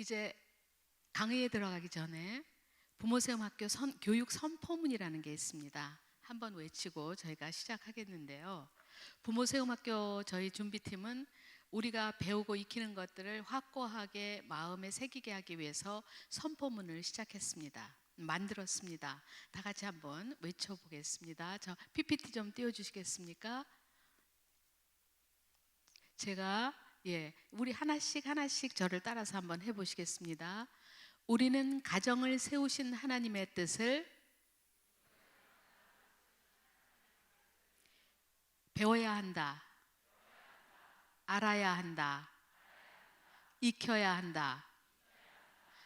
이제 강의에 들어가기 전에 부모세움학교 교육 선포문이라는 게 있습니다. 한번 외치고 저희가 시작하겠는데요. 부모세움학교 저희 준비팀은 우리가 배우고 익히는 것들을 확고하게 마음에 새기게 하기 위해서 선포문을 시작했습니다. 만들었습니다. 다 같이 한번 외쳐보겠습니다. 저 PPT 좀 띄워주시겠습니까? 제가 우리 하나씩 저를 따라서 한번 해보시겠습니다. 우리는 가정을 세우신 하나님의 뜻을 배워야 한다, 알아야 한다, 익혀야 한다,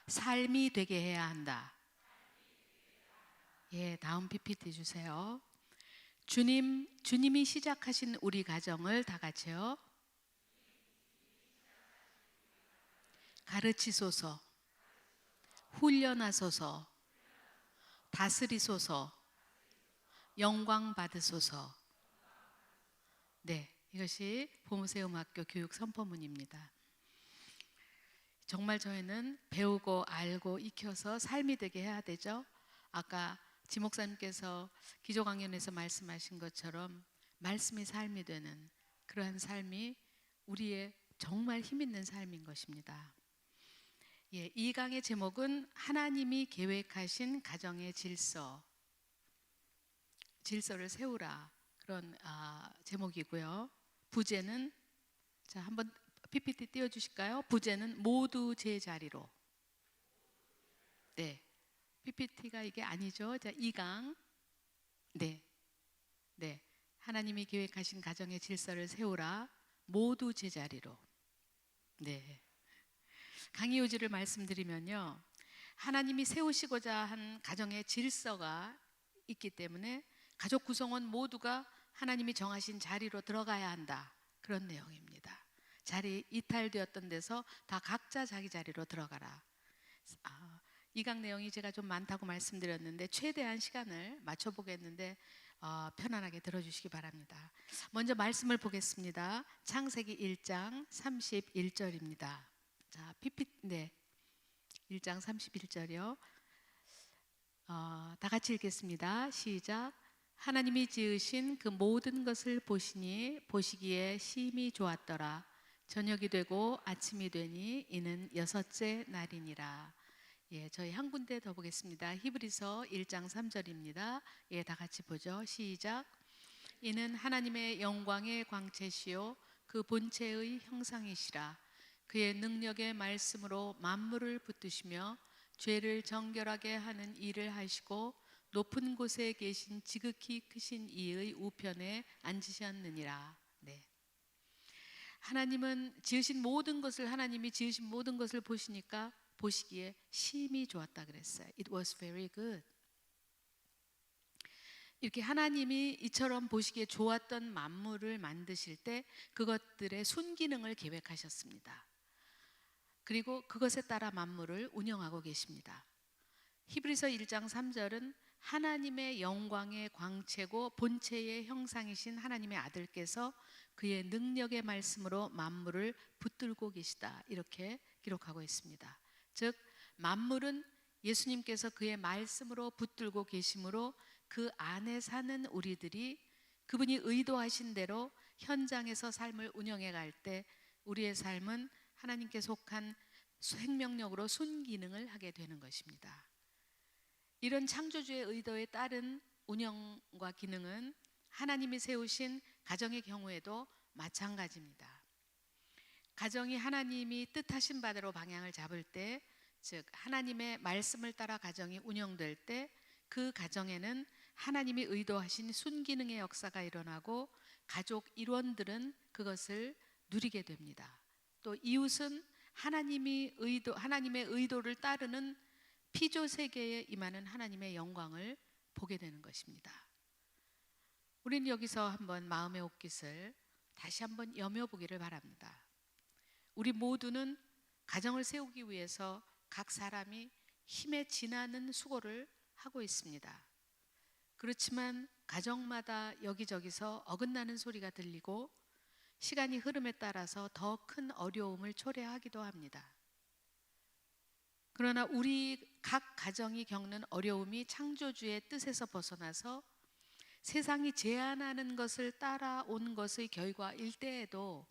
삶이 되게 해야 한다. 다음 PPT 주세요. 주님이 시작하신 우리 가정을 다 같이요. 가르치소서, 훈련하소서, 다스리소서, 영광 받으소서. 이것이 부모세움학교 교육 선포문입니다. 정말 저희는 배우고 알고 익혀서 삶이 되게 해야 되죠. 아까 지 목사님께서 기조 강연에서 말씀하신 것처럼 말씀이 삶이 되는 그러한 삶이 우리의 정말 힘 있는 삶인 것입니다. 이 강의 제목은 하나님이 계획하신 가정의 질서를 세우라, 그런 제목이고요. 부제는 한번 PPT 띄워주실까요? 부제는 모두 제자리로. PPT가 이게 아니죠. 자, 2강. 하나님이 계획하신 가정의 질서를 세우라, 모두 제자리로. 강의 요지를 말씀드리면요, 하나님이 세우시고자 한 가정의 질서가 있기 때문에 가족 구성원 모두가 하나님이 정하신 자리로 들어가야 한다, 그런 내용입니다. 자리 이탈되었던 데서 다 각자 자기 자리로 들어가라. 이 강 내용이 제가 좀 많다고 말씀드렸는데 최대한 시간을 맞춰보겠는데 편안하게 들어주시기 바랍니다. 먼저 말씀을 보겠습니다. 창세기 1장 31절입니다. 자, PPT 1장 31절이요. 다 같이 읽겠습니다. 시작. 하나님이 지으신 그 모든 것을 보시기에 심히 좋았더라. 저녁이 되고 아침이 되니 이는 여섯째 날이니라. 저희 한 군데 더 보겠습니다. 히브리서 1장 3절입니다. 다 같이 보죠. 시작. 이는 하나님의 영광의 광채시요 그 본체의 형상이시라. 그의 능력의 말씀으로 만물을 붙드시며 죄를 정결하게 하는 일을 하시고 높은 곳에 계신 지극히 크신 이의 우편에 앉으셨느니라. 하나님이 지으신 모든 것을 보시기에 심히 좋았다 그랬어요. It was very good. 이렇게 하나님이 이처럼 보시기에 좋았던 만물을 만드실 때 그것들의 순기능을 계획하셨습니다. 그리고 그것에 따라 만물을 운영하고 계십니다. 히브리서 1장 3절은 하나님의 영광의 광채고 본체의 형상이신 하나님의 아들께서 그의 능력의 말씀으로 만물을 붙들고 계시다, 이렇게 기록하고 있습니다. 즉 만물은 예수님께서 그의 말씀으로 붙들고 계심으로 그 안에 사는 우리들이 그분이 의도하신 대로 현장에서 삶을 운영해 갈 때 우리의 삶은 하나님께 속한 생명력으로 순기능을 하게 되는 것입니다. 이런 창조주의 의도에 따른 운영과 기능은 하나님이 세우신 가정의 경우에도 마찬가지입니다. 가정이 하나님이 뜻하신 바대로 방향을 잡을 때, 즉 하나님의 말씀을 따라 가정이 운영될 때 그 가정에는 하나님이 의도하신 순기능의 역사가 일어나고 가족 일원들은 그것을 누리게 됩니다. 또 이웃은 하나님의 의도를 따르는 피조 세계에 임하는 하나님의 영광을 보게 되는 것입니다. 우리는 여기서 한번 마음의 옷깃을 다시 한번 여며보기를 바랍니다. 우리 모두는 가정을 세우기 위해서 각 사람이 힘에 지나는 수고를 하고 있습니다. 그렇지만 가정마다 여기저기서 어긋나는 소리가 들리고 시간이 흐름에 따라서 더 큰 어려움을 초래하기도 합니다. 그러나 우리 각 가정이 겪는 어려움이 창조주의 뜻에서 벗어나서 세상이 제안하는 것을 따라온 것의 결과일 때에도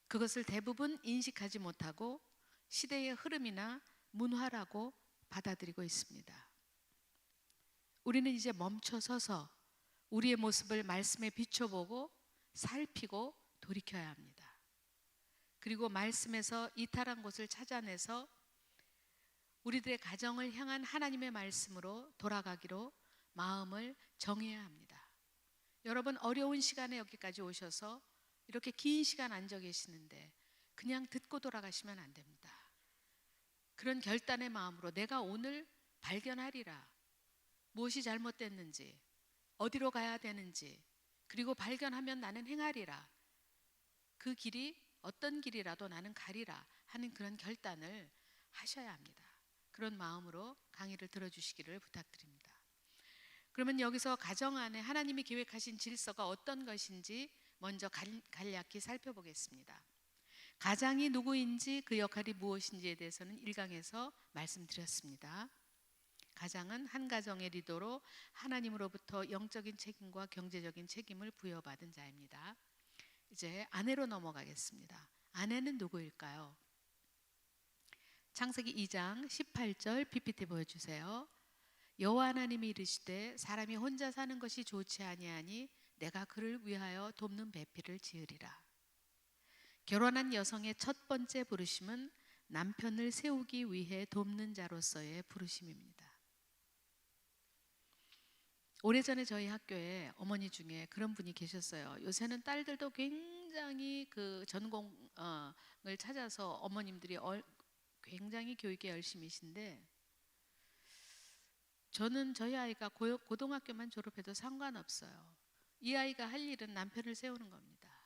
그것을 대부분 인식하지 못하고 시대의 흐름이나 문화라고 받아들이고 있습니다. 우리는 이제 멈춰서서 우리의 모습을 말씀에 비춰보고 살피고 돌이켜야 합니다. 그리고 말씀에서 이탈한 곳을 찾아내서 우리들의 가정을 향한 하나님의 말씀으로 돌아가기로 마음을 정해야 합니다. 여러분, 어려운 시간에 여기까지 오셔서 이렇게 긴 시간 앉아 계시는데 그냥 듣고 돌아가시면 안 됩니다. 그런 결단의 마음으로 내가 오늘 발견하리라. 무엇이 잘못됐는지, 어디로 가야 되는지, 그리고 발견하면 나는 행하리라. 그 길이 어떤 길이라도 나는 가리라 하는 그런 결단을 하셔야 합니다. 그런 마음으로 강의를 들어주시기를 부탁드립니다. 그러면 여기서 가정 안에 하나님이 계획하신 질서가 어떤 것인지 먼저 간략히 살펴보겠습니다. 가장이 누구인지 그 역할이 무엇인지에 대해서는 1강에서 말씀드렸습니다. 가장은 한 가정의 리더로 하나님으로부터 영적인 책임과 경제적인 책임을 부여받은 자입니다. 이제 아내로 넘어가겠습니다. 아내는 누구일까요? 창세기 2장 18절 PPT 보여주세요. 여호와 하나님이 이르시되 사람이 혼자 사는 것이 좋지 아니하니 내가 그를 위하여 돕는 배필을 지으리라. 결혼한 여성의 첫 번째 부르심은 남편을 세우기 위해 돕는 자로서의 부르심입니다. 오래전에 저희 학교에 어머니 중에 그런 분이 계셨어요. 요새는 딸들도 굉장히 그 전공을 찾아서 어머님들이 굉장히 교육에 열심히신데 저는 저희 아이가 고등학교만 졸업해도 상관없어요. 이 아이가 할 일은 남편을 세우는 겁니다.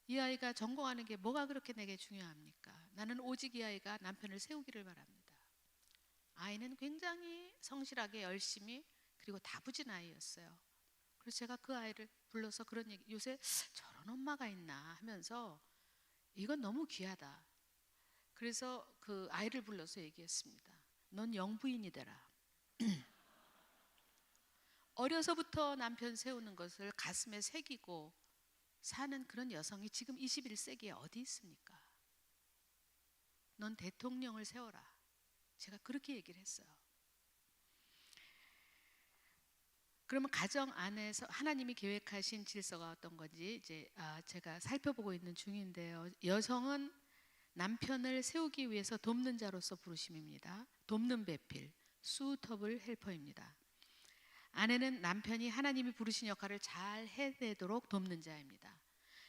이 아이가 전공하는 게 뭐가 그렇게 내게 중요합니까? 나는 오직 이 아이가 남편을 세우기를 바랍니다. 아이는 굉장히 성실하게 열심히 그리고 다부진 아이였어요. 그래서 제가 그 아이를 불러서 그런 얘기, 요새 저런 엄마가 있나 하면서 이건 너무 귀하다. 그래서 그 아이를 불러서 얘기했습니다. 넌 영부인이 되라. 어려서부터 남편 세우는 것을 가슴에 새기고 사는 그런 여성이 지금 21세기에 어디 있습니까? 넌 대통령을 세워라. 제가 그렇게 얘기를 했어요. 그러면 가정 안에서 하나님이 계획하신 질서가 어떤 건지 이제 제가 살펴보고 있는 중인데요. 여성은 남편을 세우기 위해서 돕는 자로서 부르심입니다. 돕는 배필, 수터블 헬퍼입니다. 아내는 남편이 하나님이 부르신 역할을 잘 해내도록 돕는 자입니다.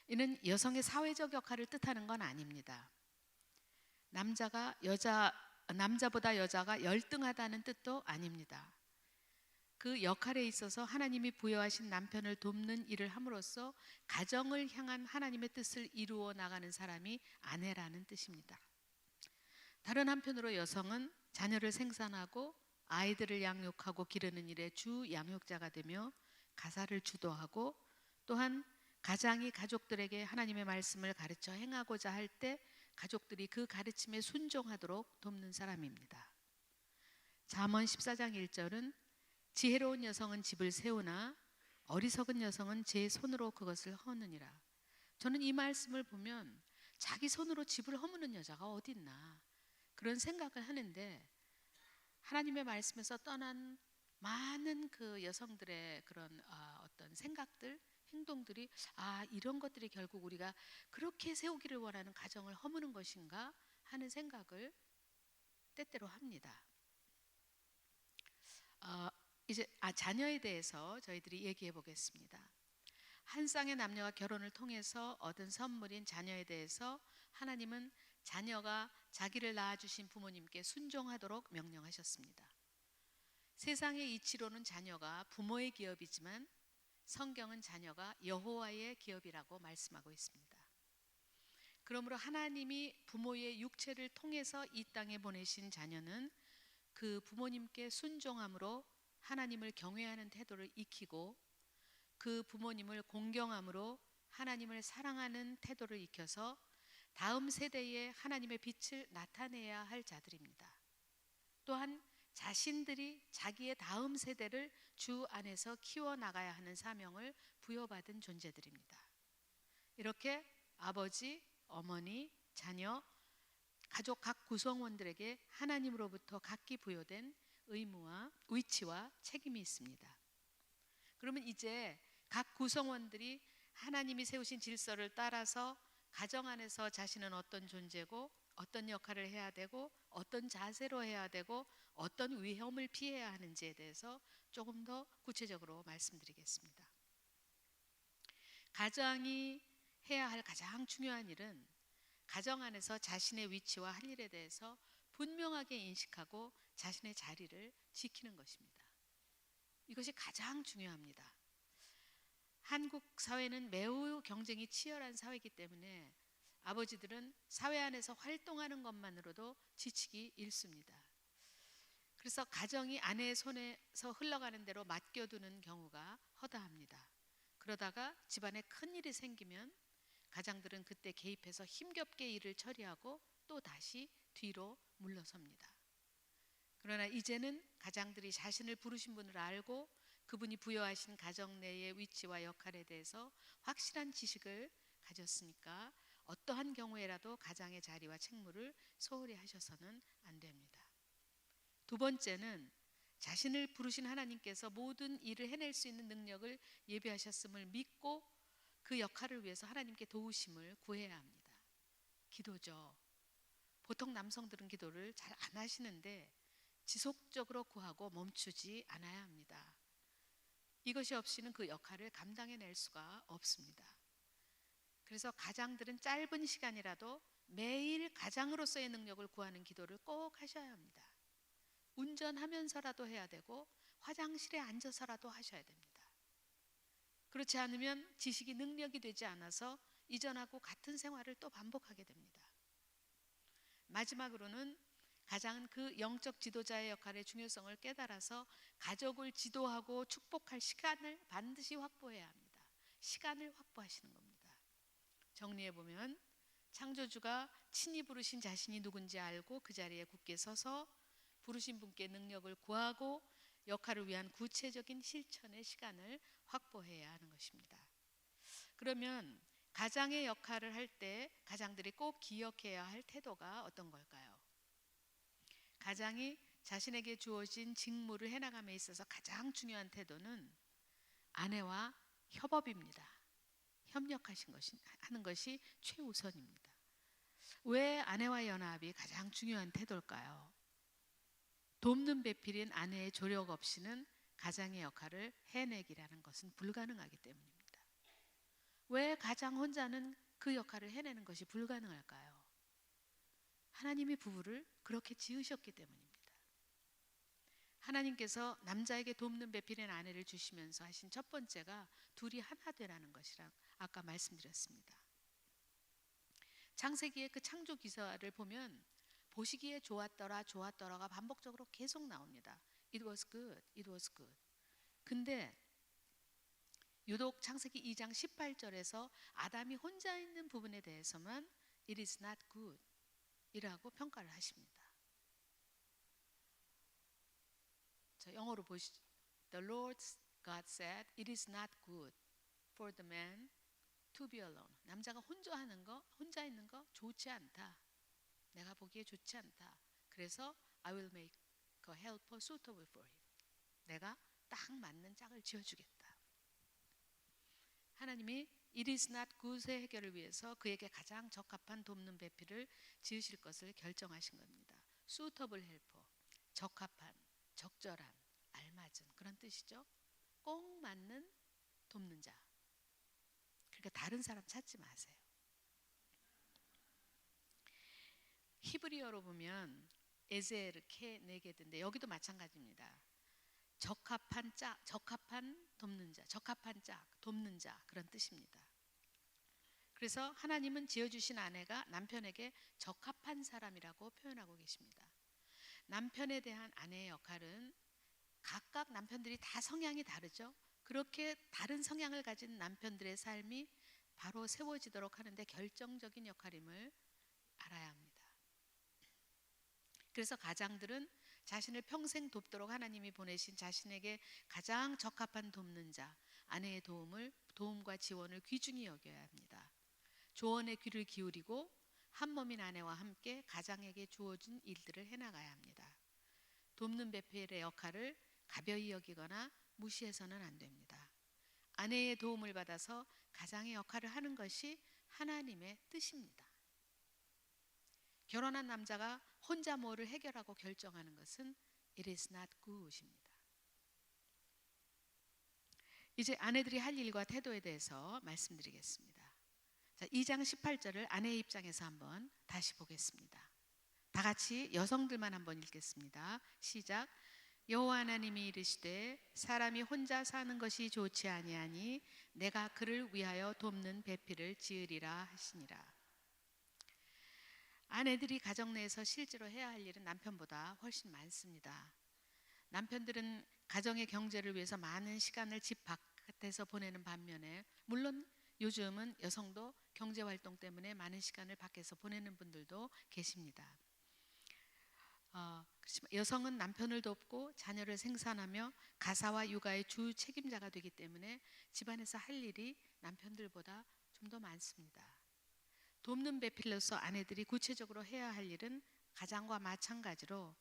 이는 여성의 사회적 역할을 뜻하는 건 아닙니다. 남자보다 여자가 열등하다는 뜻도 아닙니다. 그 역할에 있어서 하나님이 부여하신 남편을 돕는 일을 함으로써 가정을 향한 하나님의 뜻을 이루어 나가는 사람이 아내라는 뜻입니다. 다른 한편으로 여성은 자녀를 생산하고 아이들을 양육하고 기르는 일에 주 양육자가 되며 가사를 주도하고 또한 가장이 가족들에게 하나님의 말씀을 가르쳐 행하고자 할 때 가족들이 그 가르침에 순종하도록 돕는 사람입니다. 잠언 14장 1절은 지혜로운 여성은 집을 세우나 어리석은 여성은 제 손으로 그것을 허느니라. 저는 이 말씀을 보면 자기 손으로 집을 허무는 여자가 어디 있나 그런 생각을 하는데 하나님의 말씀에서 떠난 많은 그 여성들의 그런 어떤 생각들, 행동들이 이런 것들이 결국 우리가 그렇게 세우기를 원하는 가정을 허무는 것인가 하는 생각을 때때로 합니다. 이제 자녀에 대해서 저희들이 얘기해 보겠습니다. 한 쌍의 남녀가 결혼을 통해서 얻은 선물인 자녀에 대해서 하나님은 자녀가 자기를 낳아주신 부모님께 순종하도록 명령하셨습니다. 세상의 이치로는 자녀가 부모의 기업이지만 성경은 자녀가 여호와의 기업이라고 말씀하고 있습니다. 그러므로 하나님이 부모의 육체를 통해서 이 땅에 보내신 자녀는 그 부모님께 순종함으로 하나님을 경외하는 태도를 익히고 그 부모님을 공경함으로 하나님을 사랑하는 태도를 익혀서 다음 세대에 하나님의 빛을 나타내야 할 자들입니다. 또한 자신들이 자기의 다음 세대를 주 안에서 키워나가야 하는 사명을 부여받은 존재들입니다. 이렇게 아버지, 어머니, 자녀, 가족 각 구성원들에게 하나님으로부터 각기 부여된 의무와 위치와 책임이 있습니다. 그러면 이제 각 구성원들이 하나님이 세우신 질서를 따라서 가정 안에서 자신은 어떤 존재고 어떤 역할을 해야 되고 어떤 자세로 해야 되고 어떤 위험을 피해야 하는지에 대해서 조금 더 구체적으로 말씀드리겠습니다. 가장이 해야 할 가장 중요한 일은 가정 안에서 자신의 위치와 할 일에 대해서 분명하게 인식하고 자신의 자리를 지키는 것입니다. 이것이 가장 중요합니다. 한국 사회는 매우 경쟁이 치열한 사회이기 때문에 아버지들은 사회 안에서 활동하는 것만으로도 지치기 일쑤입니다. 그래서 가정이 아내의 손에서 흘러가는 대로 맡겨두는 경우가 허다합니다. 그러다가 집안에 큰일이 생기면 가장들은 그때 개입해서 힘겹게 일을 처리하고 또 다시 뒤로 물러섭니다. 그러나 이제는 가장들이 자신을 부르신 분을 알고 그분이 부여하신 가정 내의 위치와 역할에 대해서 확실한 지식을 가졌으니까 어떠한 경우에라도 가장의 자리와 책무를 소홀히 하셔서는 안 됩니다. 두 번째는 자신을 부르신 하나님께서 모든 일을 해낼 수 있는 능력을 예비하셨음을 믿고 그 역할을 위해서 하나님께 도우심을 구해야 합니다. 기도죠. 보통 남성들은 기도를 잘 안 하시는데 지속적으로 구하고 멈추지 않아야 합니다. 이것이 없이는 그 역할을 감당해낼 수가 없습니다. 그래서 가장들은 짧은 시간이라도 매일 가장으로서의 능력을 구하는 기도를 꼭 하셔야 합니다. 운전하면서라도 해야 되고 화장실에 앉아서라도 하셔야 됩니다. 그렇지 않으면 지식이 능력이 되지 않아서 이전하고 같은 생활을 또 반복하게 됩니다. 마지막으로는 가장은 그 영적 지도자의 역할의 중요성을 깨달아서 가족을 지도하고 축복할 시간을 반드시 확보해야 합니다. 시간을 확보하시는 겁니다. 정리해보면 창조주가 친히 부르신 자신이 누군지 알고 그 자리에 굳게 서서 부르신 분께 능력을 구하고 역할을 위한 구체적인 실천의 시간을 확보해야 하는 것입니다. 그러면 가장의 역할을 할 때 가장들이 꼭 기억해야 할 태도가 어떤 걸까요? 가장이 자신에게 주어진 직무를 해나감에 있어서 가장 중요한 태도는 아내와 협업입니다. 협력하는 것이 최우선입니다. 왜 아내와의 연합이 가장 중요한 태도일까요? 돕는 배필인 아내의 조력 없이는 가장의 역할을 해내기라는 것은 불가능하기 때문입니다. 왜 가장 혼자는 그 역할을 해내는 것이 불가능할까요? 하나님이 부부를 그렇게 지으셨기 때문입니다. 하나님께서 남자에게 돕는 배필인 아내를 주시면서 하신 첫 번째가 둘이 하나 되라는 것이라 아까 말씀드렸습니다. 창세기의 그 창조 기사를 보면 보시기에 좋았더라가 반복적으로 계속 나옵니다. It was good, it was good. 근데 유독 창세기 2장 18절에서 아담이 혼자 있는 부분에 대해서만 It is not good 이라고 평가를 하십니다. 영어로 보시죠. The Lord God said, It is not good for the man to be alone. 남자가 혼자 있는 거 좋지 않다. 내가 보기에 좋지 않다. 그래서 I will make a helper suitable for him. 내가 딱 맞는 짝을 지어주겠다. 하나님이 It is not good의 해결을 위해서 그에게 가장 적합한 돕는 배필을 지으실 것을 결정하신 겁니다. suitable helper, 적합한, 적절한, 알맞은 그런 뜻이죠. 꼭 맞는 돕는 자. 그러니까 다른 사람 찾지 마세요. 히브리어로 보면 에제르케 네게드인데 여기도 마찬가지입니다. 적합한 짝, 적합한 돕는 자, 적합한 짝, 돕는 자 그런 뜻입니다. 그래서 하나님은 지어주신 아내가 남편에게 적합한 사람이라고 표현하고 계십니다. 남편에 대한 아내의 역할은 각각 남편들이 다 성향이 다르죠. 그렇게 다른 성향을 가진 남편들의 삶이 바로 세워지도록 하는데 결정적인 역할임을 알아야 합니다. 그래서 가장들은 자신을 평생 돕도록 하나님이 보내신 자신에게 가장 적합한 돕는 자, 아내의 도움과 지원을 귀중히 여겨야 합니다. 조언의 귀를 기울이고 한 몸인 아내와 함께 가장에게 주어진 일들을 해나가야 합니다. 돕는 배필의 역할을 가벼이 여기거나 무시해서는 안 됩니다. 아내의 도움을 받아서 가장의 역할을 하는 것이 하나님의 뜻입니다. 결혼한 남자가 혼자 뭐를 해결하고 결정하는 것은 it is not good입니다. 이제 아내들이 할 일과 태도에 대해서 말씀드리겠습니다. 자, 2장 18절을 아내의 입장에서 한번 다시 보겠습니다. 다 같이 여성들만 한번 읽겠습니다. 시작. 여호와 하나님이 이르시되 사람이 혼자 사는 것이 좋지 아니하니 내가 그를 위하여 돕는 배필을 지으리라 하시니라. 아내들이 가정 내에서 실제로 해야 할 일은 남편보다 훨씬 많습니다. 남편들은 가정의 경제를 위해서 많은 시간을 집 바깥에서 보내는 반면에, 물론 요즘은 여성도 경제활동 때문에 많은 시간을 밖에서 보내는 분들도 계십니다. 여성은 남편을 돕고 자녀를 생산하며 가사와 육아의 주 책임자가 되기 때문에 집안에서 할 일이 남편들보다 좀 더 많습니다. 돕는 배필로서 아내들이 구체적으로 해야 할 일은 가장과 마찬가지로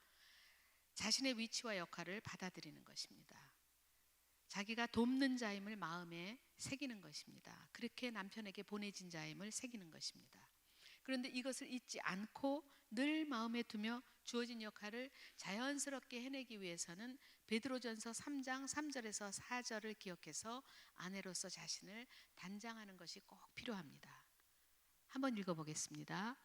자신의 위치와 역할을 받아들이는 것입니다. 자기가 돕는 자임을 마음에 새기는 것입니다. 그렇게 남편에게 보내진 자임을 새기는 것입니다. 그런데 이것을 잊지 않고 늘 마음에 두며 주어진 역할을 자연스럽게 해내기 위해서는 베드로전서 3장 3절에서 4절을 기억해서 아내로서 자신을 단장하는 것이 꼭 필요합니다. 한번 읽어보겠습니다.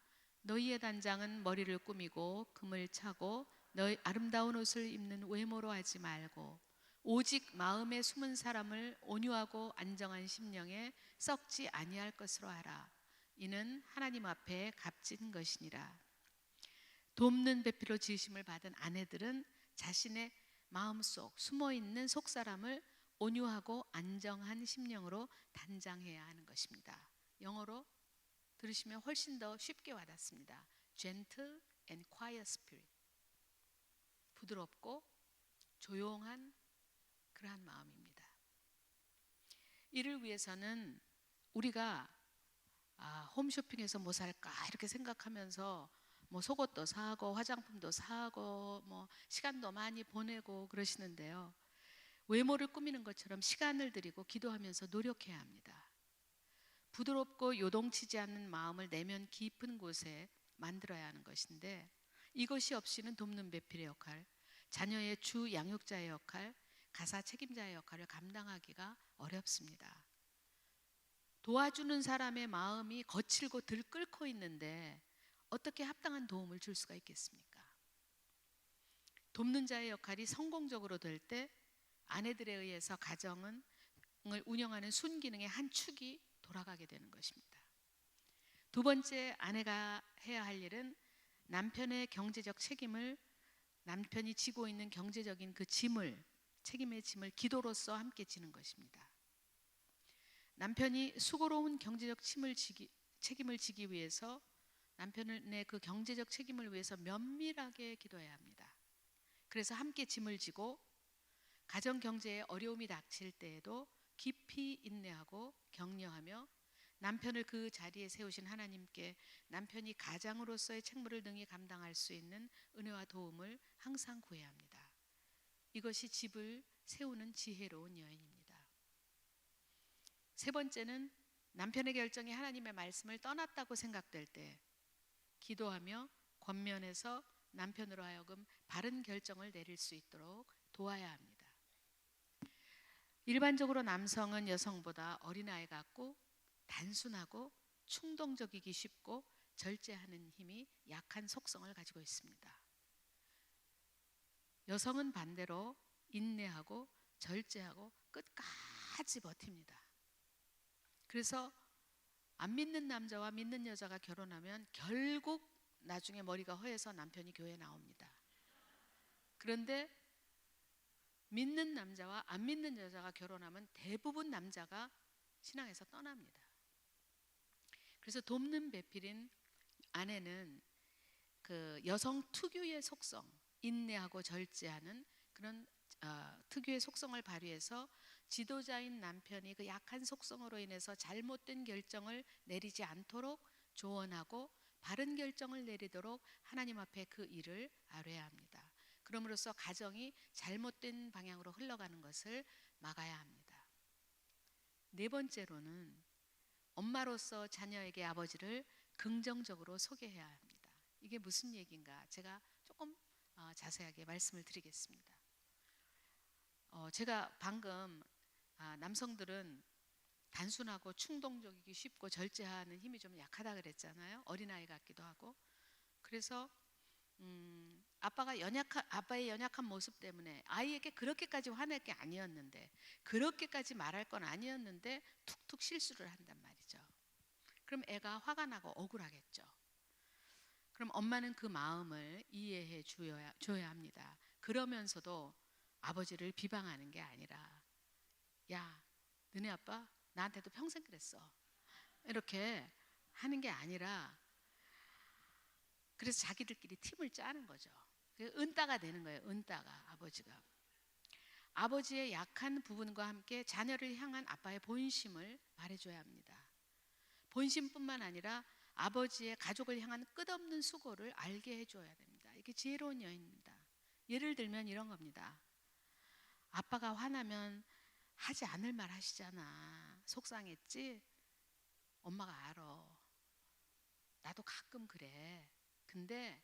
너희의 단장은 머리를 꾸미고 금을 차고 너희 아름다운 옷을 입는 외모로 하지 말고 오직 마음에 숨은 사람을 온유하고 안정한 심령에 썩지 아니할 것으로 하라. 이는 하나님 앞에 값진 것이니라. 돕는 배필로 지으심을 받은 아내들은 자신의 마음속 숨어있는 속사람을 온유하고 안정한 심령으로 단장해야 하는 것입니다. 영어로 들으시면 훨씬 더 쉽게 와닿습니다. Gentle and quiet spirit. 부드럽고 조용한 그러한 마음입니다. 이를 위해서는 우리가 홈쇼핑에서 뭐 살까 이렇게 생각하면서 뭐 속옷도 사고 화장품도 사고 뭐 시간도 많이 보내고 그러시는데요. 외모를 꾸미는 것처럼 시간을 들이고 기도하면서 노력해야 합니다. 부드럽고 요동치지 않는 마음을 내면 깊은 곳에 만들어야 하는 것인데, 이것이 없이는 돕는 배필의 역할, 자녀의 주 양육자의 역할, 가사 책임자의 역할을 감당하기가 어렵습니다. 도와주는 사람의 마음이 거칠고 들끓고 있는데 어떻게 합당한 도움을 줄 수가 있겠습니까? 돕는 자의 역할이 성공적으로 될 때 아내들에 의해서 가정을 운영하는 순기능의 한 축이 돌아가게 되는 것입니다. 두 번째, 아내가 해야 할 일은 남편의 경제적 책임을, 남편이 지고 있는 경제적인 그 짐을, 책임의 짐을 기도로서 함께 지는 것입니다. 남편이 수고로운 경제적 책임을 지기 위해서, 남편의 그 경제적 책임을 위해서 면밀하게 기도해야 합니다. 그래서 함께 짐을 지고 가정 경제에 어려움이 닥칠 때에도 깊이 인내하고 격려하며 남편을 그 자리에 세우신 하나님께 남편이 가장으로서의 책무를 능히 감당할 수 있는 은혜와 도움을 항상 구해야 합니다. 이것이 집을 세우는 지혜로운 여인입니다. 세 번째는 남편의 결정이 하나님의 말씀을 떠났다고 생각될 때 기도하며 권면해서 남편으로 하여금 바른 결정을 내릴 수 있도록 도와야 합니다. 일반적으로 남성은 여성보다 어린아이 같고 단순하고 충동적이기 쉽고 절제하는 힘이 약한 속성을 가지고 있습니다. 여성은 반대로 인내하고 절제하고 끝까지 버팁니다. 그래서 안 믿는 남자와 믿는 여자가 결혼하면 결국 나중에 머리가 허해서 남편이 교회에 나옵니다. 그런데 믿는 남자와 안 믿는 여자가 결혼하면 대부분 남자가 신앙에서 떠납니다. 그래서 돕는 배필인 아내는 그 여성 특유의 속성, 인내하고 절제하는 그런 특유의 속성을 발휘해서 지도자인 남편이 그 약한 속성으로 인해서 잘못된 결정을 내리지 않도록 조언하고 바른 결정을 내리도록 하나님 앞에 그 일을 아뢰야 합니다. 그럼으로써 가정이 잘못된 방향으로 흘러가는 것을 막아야 합니다. 네 번째로는 엄마로서 자녀에게 아버지를 긍정적으로 소개해야 합니다. 이게 무슨 얘기인가? 제가 조금 자세하게 말씀을 드리겠습니다. 제가 방금 남성들은 단순하고 충동적이기 쉽고 절제하는 힘이 좀 약하다 그랬잖아요. 어린아이 같기도 하고. 그래서 아빠의 연약한 모습 때문에 아이에게 그렇게까지 화낼 게 아니었는데, 그렇게까지 말할 건 아니었는데 툭툭 실수를 한단 말이죠. 그럼 애가 화가 나고 억울하겠죠. 그럼 엄마는 그 마음을 이해해 줘야 합니다. 그러면서도 아버지를 비방하는 게 아니라, 야, 너네 아빠 나한테도 평생 그랬어, 이렇게 하는 게 아니라, 그래서 자기들끼리 팀을 짜는 거죠. 은따가 되는 거예요. 은따가. 아버지가 아버지의 약한 부분과 함께 자녀를 향한 아빠의 본심을 말해줘야 합니다. 본심뿐만 아니라 아버지의 가족을 향한 끝없는 수고를 알게 해줘야 됩니다. 이게 지혜로운 여인입니다. 예를 들면 이런 겁니다. 아빠가 화나면 하지 않을 말 하시잖아. 속상했지? 엄마가 알아. 나도 가끔 그래. 근데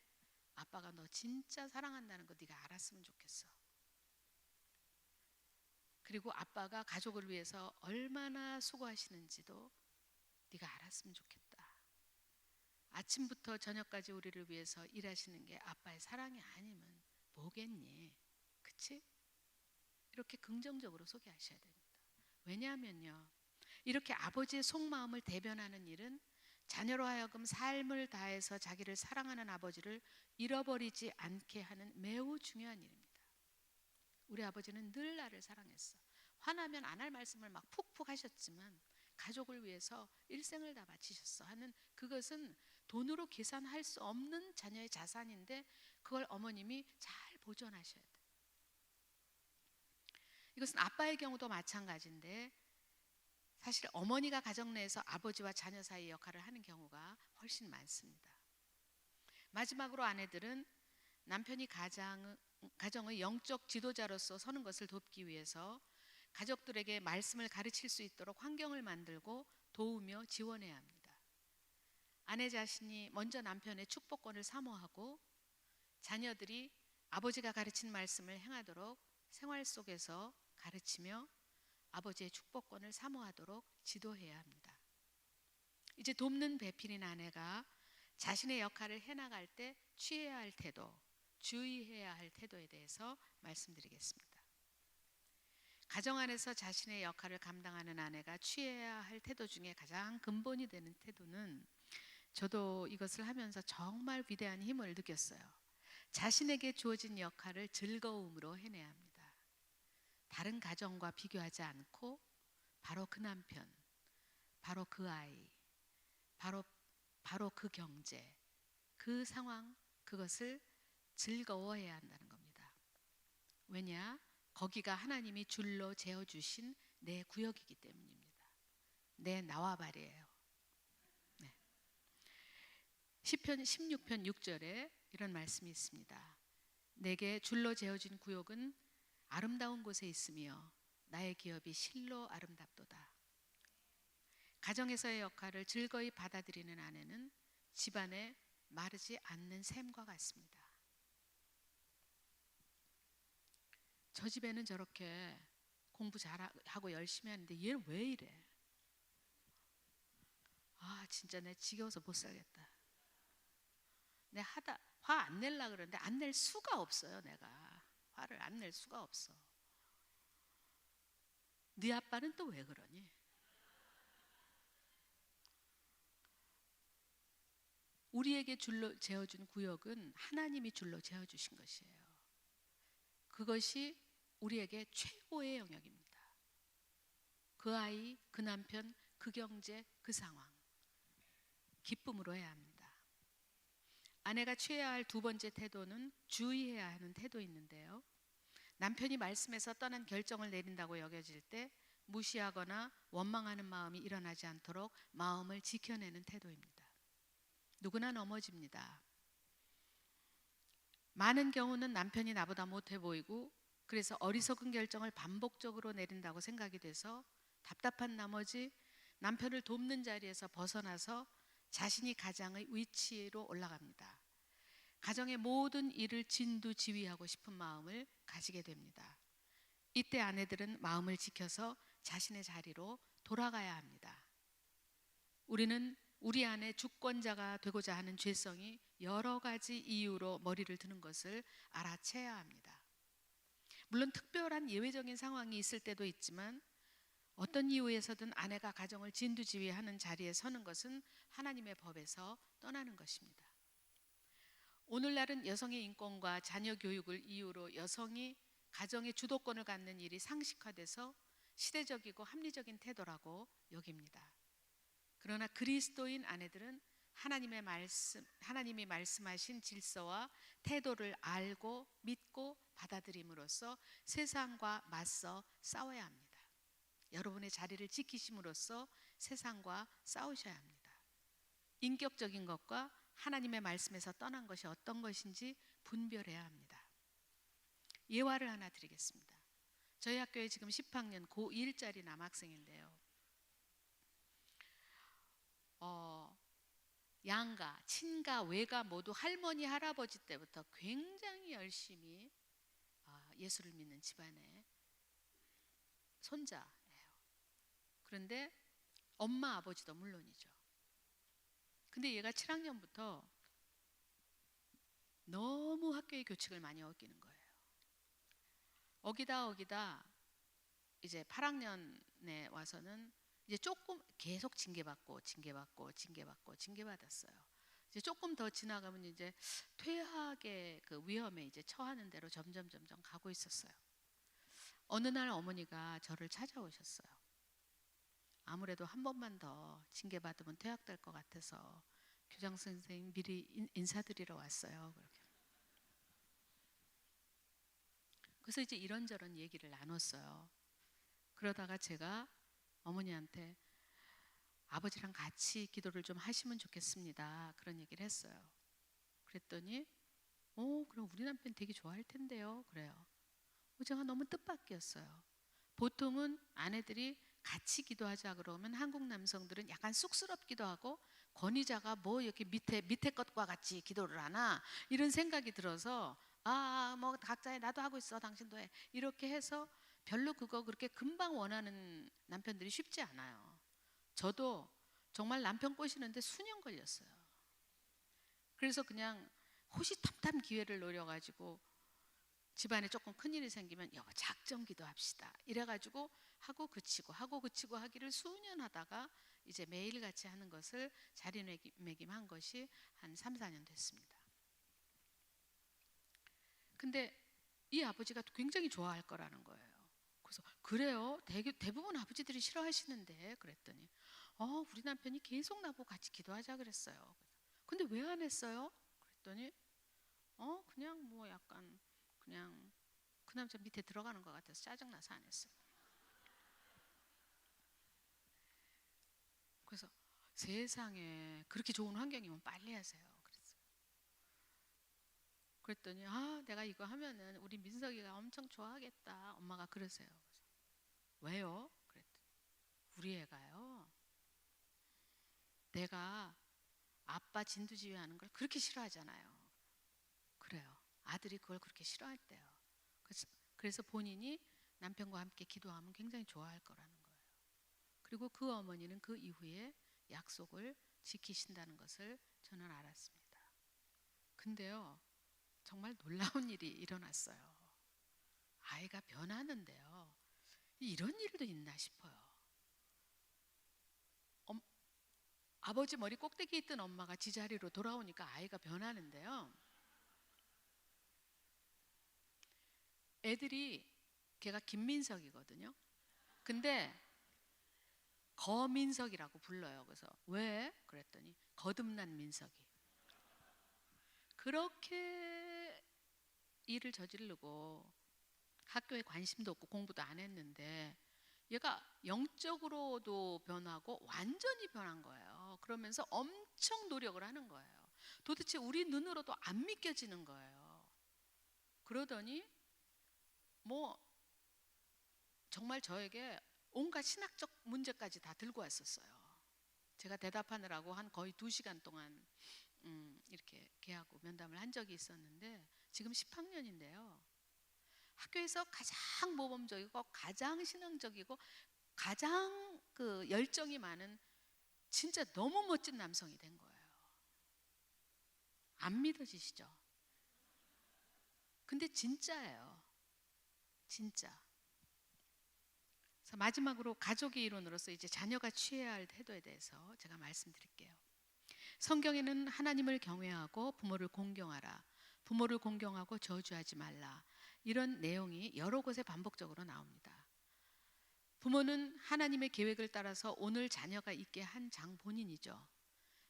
아빠가 너 진짜 사랑한다는 거 네가 알았으면 좋겠어. 그리고 아빠가 가족을 위해서 얼마나 수고하시는지도 네가 알았으면 좋겠다. 아침부터 저녁까지 우리를 위해서 일하시는 게 아빠의 사랑이 아니면 뭐겠니? 그치? 이렇게 긍정적으로 소개하셔야 됩니다. 왜냐하면요, 이렇게 아버지의 속마음을 대변하는 일은 자녀로 하여금 삶을 다해서 자기를 사랑하는 아버지를 잃어버리지 않게 하는 매우 중요한 일입니다. 우리 아버지는 늘 나를 사랑했어. 화나면 안 할 말씀을 막 푹푹 하셨지만 가족을 위해서 일생을 다 바치셨어 하는, 그것은 돈으로 계산할 수 없는 자녀의 자산인데 그걸 어머님이 잘 보존하셔야 돼요. 이것은 아빠의 경우도 마찬가지인데, 사실 어머니가 가정 내에서 아버지와 자녀 사이의 역할을 하는 경우가 훨씬 많습니다. 마지막으로 아내들은 남편이 가정의 영적 지도자로서 서는 것을 돕기 위해서 가족들에게 말씀을 가르칠 수 있도록 환경을 만들고 도우며 지원해야 합니다. 아내 자신이 먼저 남편의 축복권을 사모하고 자녀들이 아버지가 가르친 말씀을 행하도록 생활 속에서 가르치며 아버지의 축복권을 사모하도록 지도해야 합니다. 이제 돕는 배필인 아내가 자신의 역할을 해나갈 때 취해야 할 태도, 주의해야 할 태도에 대해서 말씀드리겠습니다. 가정 안에서 자신의 역할을 감당하는 아내가 취해야 할 태도 중에 가장 근본이 되는 태도는, 저도 이것을 하면서 정말 위대한 힘을 느꼈어요. 자신에게 주어진 역할을 즐거움으로 해내야 합니다. 다른 가정과 비교하지 않고 바로 그 남편, 바로 그 아이, 바로 그 경제, 그 상황, 그것을 즐거워해야 한다는 겁니다. 왜냐? 거기가 하나님이 줄로 재어주신 내 구역이기 때문입니다. 내 나와바리예요. 네. 시편 16편 6절에 이런 말씀이 있습니다. 내게 줄로 재어진 구역은 아름다운 곳에 있으며 나의 기업이 실로 아름답도다. 가정에서의 역할을 즐거이 받아들이는 아내는 집안에 마르지 않는 샘과 같습니다. 저 집에는 저렇게 공부 잘하고 열심히 하는데 얘는 왜 이래? 아, 진짜 내 지겨워서 못 살겠다. 내가 화 안 낼라 그러는데 안 낼 수가 없어요. 내가 화를 안 낼 수가 없어. 네 아빠는 또 왜 그러니? 우리에게 줄로 재어준 구역은 하나님이 줄로 재어주신 것이에요. 그것이 우리에게 최고의 영역입니다. 그 아이, 그 남편, 그 경제, 그 상황. 기쁨으로 해야 합니다. 아내가 취해야 할 두 번째 태도는 주의해야 하는 태도인데요. 남편이 말씀에서 떠난 결정을 내린다고 여겨질 때 무시하거나 원망하는 마음이 일어나지 않도록 마음을 지켜내는 태도입니다. 누구나 넘어집니다. 많은 경우는 남편이 나보다 못해 보이고 그래서 어리석은 결정을 반복적으로 내린다고 생각이 돼서 답답한 나머지 남편을 돕는 자리에서 벗어나서 자신이 가장의 위치로 올라갑니다. 가정의 모든 일을 진두지휘하고 싶은 마음을 가지게 됩니다. 이때 아내들은 마음을 지켜서 자신의 자리로 돌아가야 합니다. 우리는 우리 안에 주권자가 되고자 하는 죄성이 여러 가지 이유로 머리를 드는 것을 알아채야 합니다. 물론 특별한 예외적인 상황이 있을 때도 있지만 어떤 이유에서든 아내가 가정을 진두지휘하는 자리에 서는 것은 하나님의 법에서 떠나는 것입니다. 오늘날은 여성의 인권과 자녀 교육을 이유로 여성이 가정의 주도권을 갖는 일이 상식화돼서 시대적이고 합리적인 태도라고 여깁니다. 그러나 그리스도인 아내들은 하나님이 말씀하신 질서와 태도를 알고 믿고 받아들임으로써 세상과 맞서 싸워야 합니다. 여러분의 자리를 지키심으로써 세상과 싸우셔야 합니다. 인격적인 것과 하나님의 말씀에서 떠난 것이 어떤 것인지 분별해야 합니다. 예화를 하나 드리겠습니다. 저희 학교에 지금 10학년 고1짜리 남학생인데요. 양가, 친가, 외가 모두 할머니, 할아버지 때부터 굉장히 열심히 예수를 믿는 집안의 손자예요. 그런데 엄마, 아버지도 물론이죠. 근데 얘가 7학년부터 너무 학교의 규칙을 많이 어기는 거예요. 어기다 이제 8학년에 와서는 이제 조금 계속 징계받았어요. 이제 조금 더 지나가면 이제 퇴학의 그 위험에 이제 처하는 대로 점점 가고 있었어요. 어느 날 어머니가 저를 찾아오셨어요. 아무래도 한 번만 더 징계받으면 퇴학될 것 같아서 교장 선생님 미리 인사드리러 왔어요. 그렇게. 그래서 이제 이런저런 얘기를 나눴어요. 그러다가 제가 어머니한테 아버지랑 같이 기도를 좀 하시면 좋겠습니다. 그런 얘기를 했어요. 그랬더니 그럼 우리 남편 되게 좋아할 텐데요. 그래요. 제가 너무 뜻밖이었어요. 보통은 아내들이 같이 기도하자 그러면 한국 남성들은 약간 쑥스럽기도 하고 권위자가 뭐 이렇게 밑에 것과 같이 기도를 하나 이런 생각이 들어서 뭐 각자의 나도 하고 있어 당신도 해 이렇게 해서 별로 그거 그렇게 금방 원하는 남편들이 쉽지 않아요. 저도 정말 남편 꼬시는데 수년 걸렸어요. 그래서 그냥 호시탐탐 기회를 노려가지고 집안에 조금 큰일이 생기면 여보 작정 기도합시다 이래가지고 하고 그치고 하기를 수년 하다가 이제 매일같이 하는 것을 자리매김한 것이 한 3, 4년 됐습니다. 근데 이 아버지가 굉장히 좋아할 거라는 거예요. 그래서 그래요? 대부분 아버지들이 싫어하시는데 그랬더니 우리 남편이 계속 나보고 같이 기도하자 그랬어요. 근데 왜 안 했어요? 그랬더니 그냥 뭐 약간 그냥 그 남자 밑에 들어가는 것 같아서 짜증나서 안 했어요. 그래서 세상에 그렇게 좋은 환경이면 빨리 하세요. 그랬더니 내가 이거 하면은 우리 민석이가 엄청 좋아하겠다. 엄마가 그러세요. 왜요? 그랬더니 우리 애가요. 내가 아빠 진두지휘하는 걸 그렇게 싫어하잖아요. 그래요. 아들이 그걸 그렇게 싫어할대요. 그래서 본인이 남편과 함께 기도하면 굉장히 좋아할 거라는 거예요. 그리고 그 어머니는 그 이후에 약속을 지키신다는 것을 저는 알았습니다. 근데요, 정말 놀라운 일이 일어났어요. 아이가 변하는데요. 이런 일도 있나 싶어요. 아버지 머리 꼭대기에 있던 엄마가 지자리로 돌아오니까 아이가 변하는데요. 애들이 걔가 김민석이거든요. 근데 거민석이라고 불러요. 그래서 왜? 그랬더니 거듭난 민석이. 그렇게 일을 저지르고 학교에 관심도 없고 공부도 안 했는데 얘가 영적으로도 변하고 완전히 변한 거예요. 그러면서 엄청 노력을 하는 거예요. 도대체 우리 눈으로도 안 믿겨지는 거예요. 그러더니 뭐 정말 저에게 온갖 신학적 문제까지 다 들고 왔었어요. 제가 대답하느라고 한 거의 2시간 동안 이렇게 걔하고 면담을 한 적이 있었는데 지금 10학년인데요. 학교에서 가장 모범적이고 가장 신앙적이고 가장 그 열정이 많은 진짜 너무 멋진 남성이 된 거예요. 안 믿어지시죠? 근데 진짜예요. 진짜. 그래서 마지막으로 가족의 이론으로서 이제 자녀가 취해야 할 태도에 대해서 제가 말씀드릴게요. 성경에는 하나님을 경외하고 부모를 공경하라, 부모를 공경하고 저주하지 말라, 이런 내용이 여러 곳에 반복적으로 나옵니다. 부모는 하나님의 계획을 따라서 오늘 자녀가 있게 한 장본인이죠.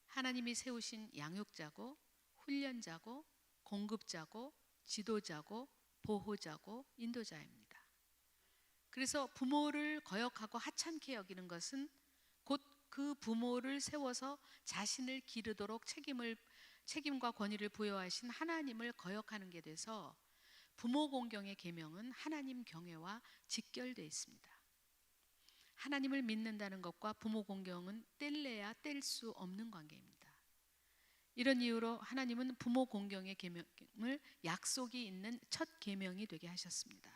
하나님이 세우신 양육자고 훈련자고 공급자고 지도자고 보호자고 인도자입니다. 그래서 부모를 거역하고 하찮게 여기는 것은 곧 그 부모를 세워서 자신을 기르도록 책임과 권위를 부여하신 하나님을 거역하는 게 돼서 부모 공경의 계명은 하나님 경외와 직결되어 있습니다. 하나님을 믿는다는 것과 부모 공경은 뗄래야 뗄 수 없는 관계입니다. 이런 이유로 하나님은 부모 공경의 계명을 약속이 있는 첫 계명이 되게 하셨습니다.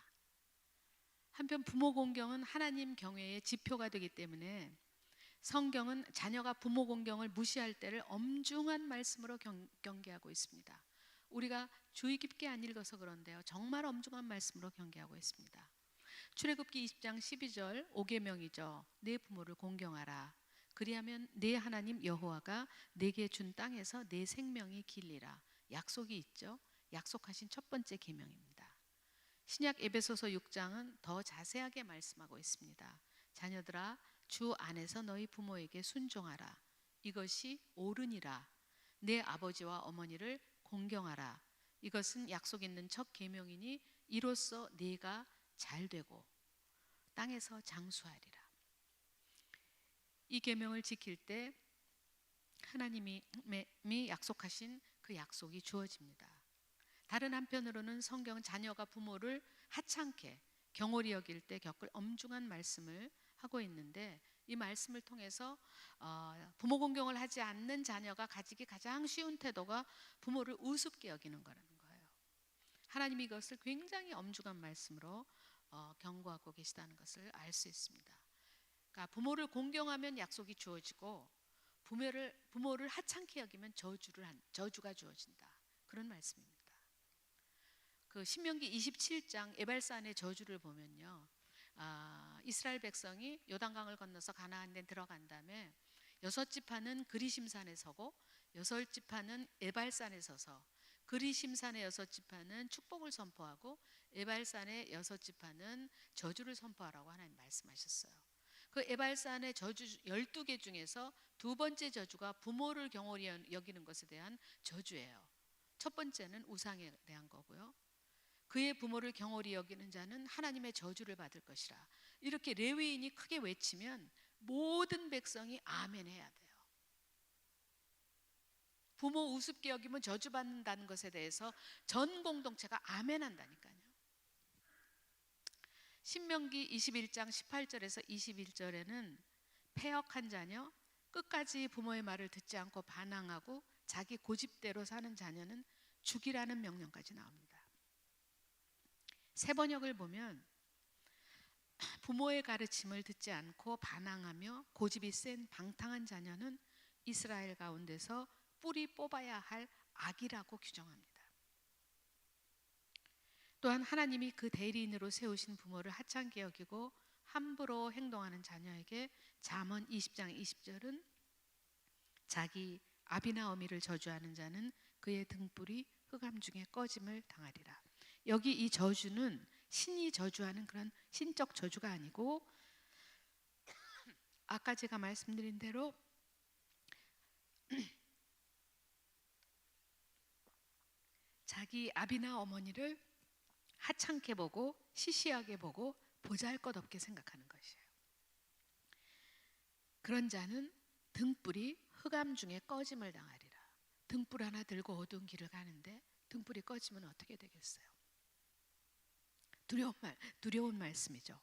한편 부모 공경은 하나님 경외의 지표가 되기 때문에 성경은 자녀가 부모 공경을 무시할 때를 엄중한 말씀으로 경계하고 있습니다. 우리가 주의 깊게 안 읽어서 그런데요, 정말 엄중한 말씀으로 경계하고 있습니다. 출애굽기 20장 12절 5계명이죠. 내 부모를 공경하라. 그리하면 내 하나님 여호와가 내게 준 땅에서 내 생명이 길리라. 약속이 있죠. 약속하신 첫 번째 계명입니다. 신약 에베소서 6장은 더 자세하게 말씀하고 있습니다. 자녀들아, 주 안에서 너희 부모에게 순종하라. 이것이 옳으니라. 내 아버지와 어머니를 공경하라. 이것은 약속 있는 첫 계명이니 이로써 네가 잘되고 땅에서 장수하리라. 이 계명을 지킬 때 하나님이 약속하신 그 약속이 주어집니다. 다른 한편으로는 성경은 자녀가 부모를 하찮게 경홀히 여길 때 겪을 엄중한 말씀을 하고 있는데, 이 말씀을 통해서 부모 공경을 하지 않는 자녀가 가지기 가장 쉬운 태도가 부모를 우습게 여기는 거라는 거예요. 하나님이 이것을 굉장히 엄중한 말씀으로 경고하고 계시다는 것을 알 수 있습니다. 그러니까 부모를 공경하면 약속이 주어지고 부모를 하찮게 여기면 저주가 주어진다, 그런 말씀입니다. 그 신명기 27장 에발산의 저주를 보면요, 이스라엘 백성이 요단강을 건너서 가나안 에 들어간 다음에 6지파는 그리심산에 서고 6지파는 에발산에 서서 그리심산의 6지파는 축복을 선포하고 에발산의 6지파는 저주를 선포하라고 하나님 말씀하셨어요. 그 에발산의 저주 12개 중에서 두 번째 저주가 부모를 경홀히 여기는 것에 대한 저주예요. 첫 번째는 우상에 대한 거고요. 그의 부모를 경홀히 여기는 자는 하나님의 저주를 받을 것이라. 이렇게 레위인이 크게 외치면 모든 백성이 아멘 해야 돼요. 부모 우습게 여기면 저주받는다는 것에 대해서 전 공동체가 아멘 한다니까요. 신명기 21장 18절에서 21절에는 패역한 자녀, 끝까지 부모의 말을 듣지 않고 반항하고 자기 고집대로 사는 자녀는 죽이라는 명령까지 나옵니다. 세 번역을 보면 부모의 가르침을 듣지 않고 반항하며 고집이 센 방탕한 자녀는 이스라엘 가운데서 뿌리 뽑아야 할 악이라고 규정합니다. 또한 하나님이 그 대리인으로 세우신 부모를 하찮게 여기고 함부로 행동하는 자녀에게 잠언 20장 20절은 자기 아비나 어미를 저주하는 자는 그의 등불이 흑암 중에 꺼짐을 당하리라. 여기 이 저주는 신이 저주하는 그런 신적 저주가 아니고 아까 제가 말씀드린 대로 자기 아비나 어머니를 하찮게 보고 시시하게 보고 보잘것없게 생각하는 것이에요. 그런 자는 등불이 흑암 중에 꺼짐을 당하리라. 등불 하나 들고 어두운 길을 가는데 등불이 꺼지면 어떻게 되겠어요? 두려운 말씀이죠.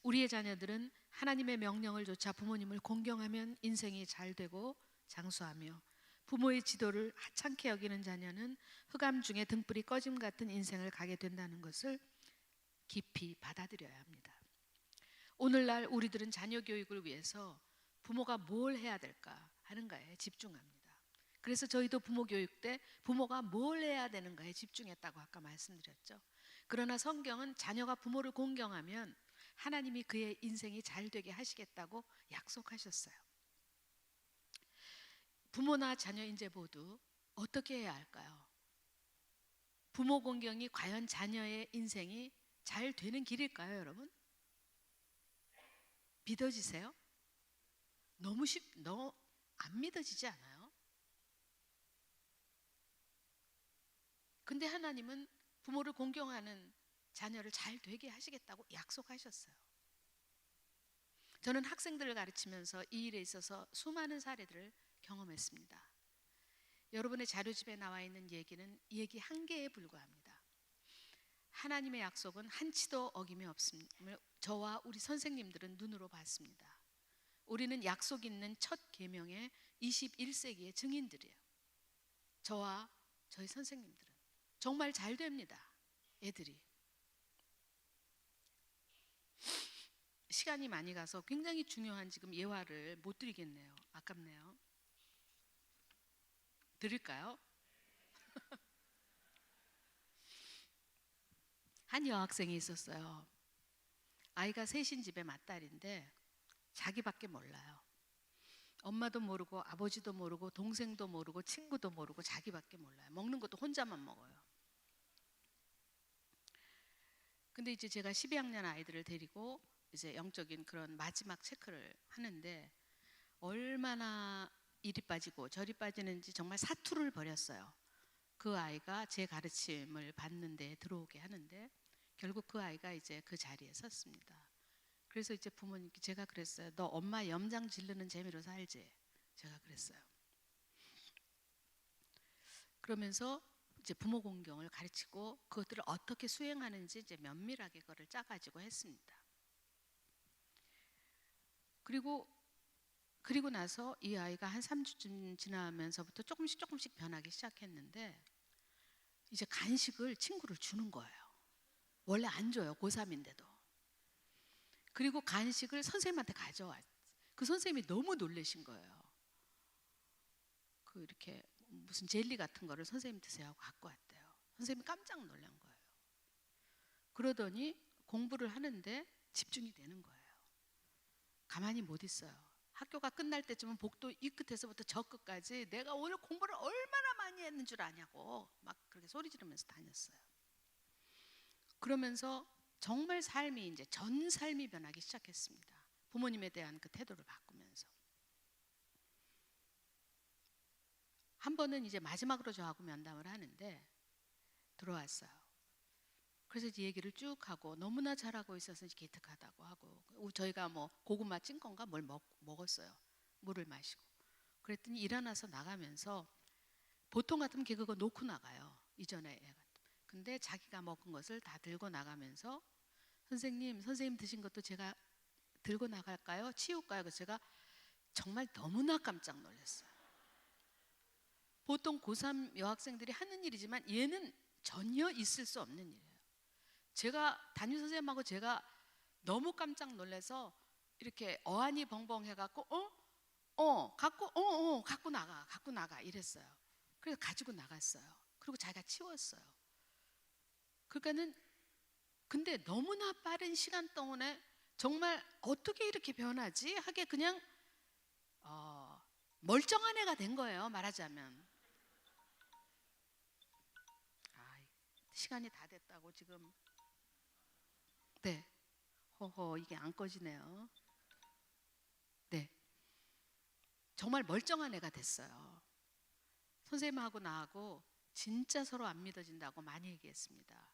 우리의 자녀들은 하나님의 명령을 좇아 부모님을 공경하면 인생이 잘 되고 장수하며, 부모의 지도를 하찮게 여기는 자녀는 흑암 중에 등불이 꺼짐 같은 인생을 가게 된다는 것을 깊이 받아들여야 합니다. 오늘날 우리들은 자녀 교육을 위해서 부모가 뭘 해야 될까 하는가에 집중합니다. 그래서 저희도 부모 교육 때 부모가 뭘 해야 되는가에 집중했다고 아까 말씀드렸죠. 그러나 성경은 자녀가 부모를 공경하면 하나님이 그의 인생이 잘 되게 하시겠다고 약속하셨어요. 부모나 자녀 이제 모두 어떻게 해야 할까요? 부모 공경이 과연 자녀의 인생이 잘 되는 길일까요, 여러분? 믿어지세요? 너무 안 믿어지지 않아요? 근데 하나님은 부모를 공경하는 자녀를 잘 되게 하시겠다고 약속하셨어요. 저는 학생들을 가르치면서 이 일에 있어서 수많은 사례들을 경험했습니다. 여러분의 자료집에 나와 있는 얘기는 얘기 한 개에 불과합니다. 하나님의 약속은 한치도 어김이 없음을 저와 우리 선생님들은 눈으로 봤습니다. 우리는 약속 있는 첫 계명의 21세기의 증인들이에요. 저와 저희 선생님들은 정말 잘 됩니다. 애들이. 시간이 많이 가서 굉장히 중요한 지금 예화를 못 드리겠네요. 아깝네요. 드릴까요? 한 여학생이 있었어요. 아이가 셋인 집에 맏딸인데 자기밖에 몰라요. 엄마도 모르고 아버지도 모르고 동생도 모르고 친구도 모르고 자기밖에 몰라요. 먹는 것도 혼자만 먹어요. 근데 이제 제가 12학년 아이들을 데리고 이제 영적인 그런 마지막 체크를 하는데 얼마나 이리 빠지고 저리 빠지는지 정말 사투를 벌였어요. 그 아이가 제 가르침을 받는 데 들어오게 하는데 결국 그 아이가 이제 그 자리에 섰습니다. 그래서 이제 부모님께 제가 그랬어요. 너 엄마 염장 지르는 재미로 살지? 제가 그랬어요. 그러면서 이제 부모 공경을 가르치고 그것들을 어떻게 수행하는지 이제 면밀하게 그거를 짜가지고 했습니다. 그리고 나서 이 아이가 한 3주쯤 지나면서부터 조금씩 변하기 시작했는데 이제 간식을 친구를 주는 거예요. 원래 안 줘요. 고3인데도. 그리고 간식을 선생님한테 가져왔. 그 선생님이 너무 놀라신 거예요. 그 이렇게 무슨 젤리 같은 거를 선생님 드세요 하고 갖고 왔대요. 선생님이 깜짝 놀란 거예요. 그러더니 공부를 하는데 집중이 되는 거예요. 가만히 못 있어요. 학교가 끝날 때쯤은 복도 이 끝에서부터 저 끝까지 내가 오늘 공부를 얼마나 많이 했는 줄 아냐고 막 그렇게 소리 지르면서 다녔어요. 그러면서 정말 삶이 이제 전 삶이 변하기 시작했습니다. 부모님에 대한 그 태도를 바꾸면서. 한 번은 이제 마지막으로 저하고 면담을 하는데 들어왔어요. 그래서 이제 얘기를 쭉 하고 너무나 잘하고 있어서 기특하다고 하고 저희가 뭐 고구마 찐 건가 뭘 먹었어요. 물을 마시고. 그랬더니 일어나서 나가면서 보통 같으면 걔 그거 놓고 나가요. 이전에 애가. 근데 자기가 먹은 것을 다 들고 나가면서 선생님 드신 것도 제가 들고 나갈까요? 치울까요? 그래서 제가 정말 너무나 깜짝 놀랐어요. 보통 고3 여학생들이 하는 일이지만 얘는 전혀 있을 수 없는 일이에요. 제가 담임 선생님하고 제가 너무 깜짝 놀라서 이렇게 어안이 벙벙 해갖고 갖고 나가 이랬어요. 그래서 가지고 나갔어요. 그리고 자기가 치웠어요. 그러니까는 근데 너무나 빠른 시간 동안에 정말 어떻게 이렇게 변하지? 하게 그냥 멀쩡한 애가 된 거예요. 말하자면. 시간이 다 됐다고 지금. 네. 허허 이게 안 꺼지네요. 정말 멀쩡한 애가 됐어요. 선생님하고 나하고 진짜 서로 안 믿어진다고 많이 얘기했습니다.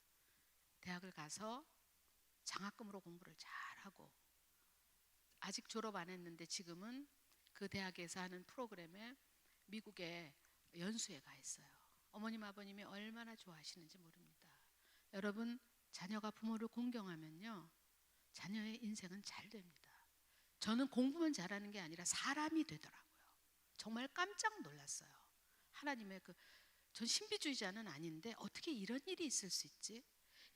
대학을 가서 장학금으로 공부를 잘하고 아직 졸업 안 했는데 지금은 그 대학에서 하는 프로그램에 미국에 연수에 가 있어요. 어머님 아버님이 얼마나 좋아하시는지 모릅니다. 여러분, 자녀가 부모를 공경하면요, 자녀의 인생은 잘 됩니다. 저는 공부만 잘하는 게 아니라 사람이 되더라고요. 정말 깜짝 놀랐어요. 하나님의 전 신비주의자는 아닌데 어떻게 이런 일이 있을 수 있지?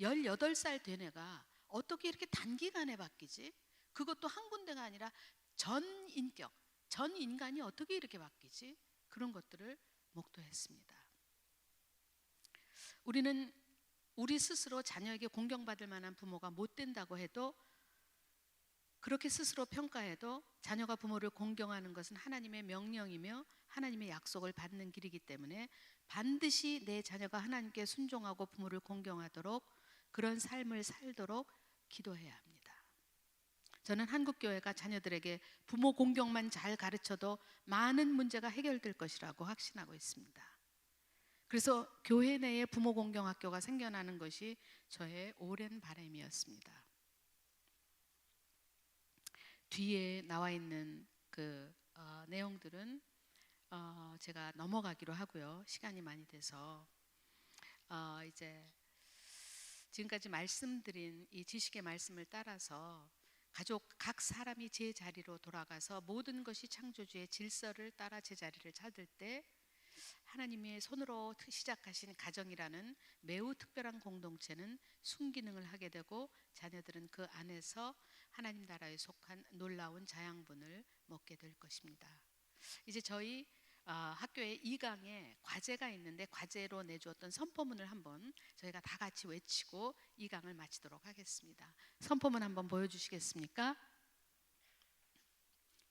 18살 된 애가 어떻게 이렇게 단기간에 바뀌지? 그것도 한 군데가 아니라 전 인격, 전 인간이 어떻게 이렇게 바뀌지? 그런 것들을 목도했습니다. 우리는 우리 스스로 자녀에게 공경받을 만한 부모가 못 된다고 해도, 그렇게 스스로 평가해도 자녀가 부모를 공경하는 것은 하나님의 명령이며 하나님의 약속을 받는 길이기 때문에 반드시 내 자녀가 하나님께 순종하고 부모를 공경하도록, 그런 삶을 살도록 기도해야 합니다. 저는 한국교회가 자녀들에게 부모 공경만 잘 가르쳐도 많은 문제가 해결될 것이라고 확신하고 있습니다. 그래서 교회 내에 부모 공경 학교가 생겨나는 것이 저의 오랜 바람이었습니다. 뒤에 나와 있는 내용들은 제가 넘어가기로 하고요. 시간이 많이 돼서 이제 지금까지 말씀드린 이 지식의 말씀을 따라서 가족 각 사람이 제 자리로 돌아가서 모든 것이 창조주의 질서를 따라 제 자리를 찾을 때 하나님의 손으로 시작하신 가정이라는 매우 특별한 공동체는 순기능을 하게 되고 자녀들은 그 안에서 하나님 나라에 속한 놀라운 자양분을 먹게 될 것입니다. 이제 저희 학교에 2강에 과제가 있는데 과제로 내주었던 선포문을 한번 저희가 다 같이 외치고 2강을 마치도록 하겠습니다. 선포문 한번 보여주시겠습니까?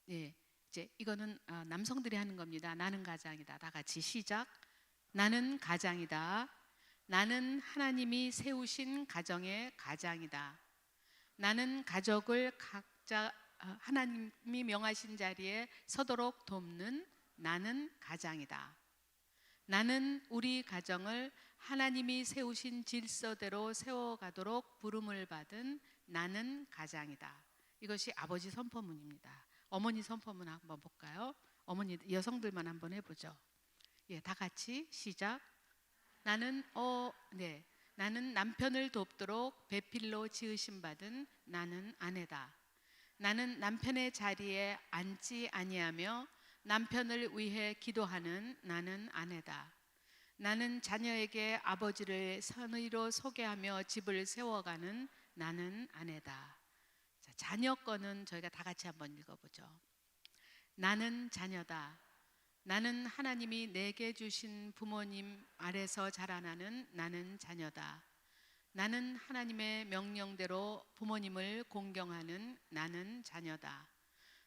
네, 이제 이거는 남성들이 하는 겁니다. 나는 가장이다. 다 같이 시작. 나는 가장이다. 나는 하나님이 세우신 가정의 가장이다. 나는 가족을 각자 하나님이 명하신 자리에 서도록 돕는 나는 가장이다. 나는 우리 가정을 하나님이 세우신 질서대로 세워가도록 부름을 받은 나는 가장이다. 이것이 아버지 선포문입니다. 어머니 선포문 한번 볼까요? 어머니 여성들만 한번 해보죠. 예, 다 같이 시작. 나는 나는 남편을 돕도록 배필로 지으심 받은 나는 아내다. 나는 남편의 자리에 앉지 아니하며 남편을 위해 기도하는 나는 아내다. 나는 자녀에게 아버지를 선의로 소개하며 집을 세워가는 나는 아내다. 자, 자녀 거는 저희가 다 같이 한번 읽어보죠. 나는 자녀다. 나는 하나님이 내게 주신 부모님 아래서 자라나는 나는 자녀다. 나는 하나님의 명령대로 부모님을 공경하는 나는 자녀다.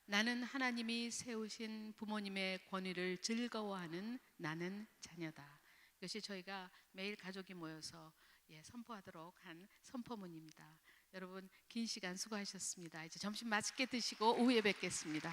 나는 하나님이 세우신 부모님의 권위를 즐거워하는 나는 자녀다. 이것이 저희가 매일 가족이 모여서 선포하도록 한 선포문입니다. 여러분 긴 시간 수고하셨습니다. 이제 점심 맛있게 드시고 오후에 뵙겠습니다.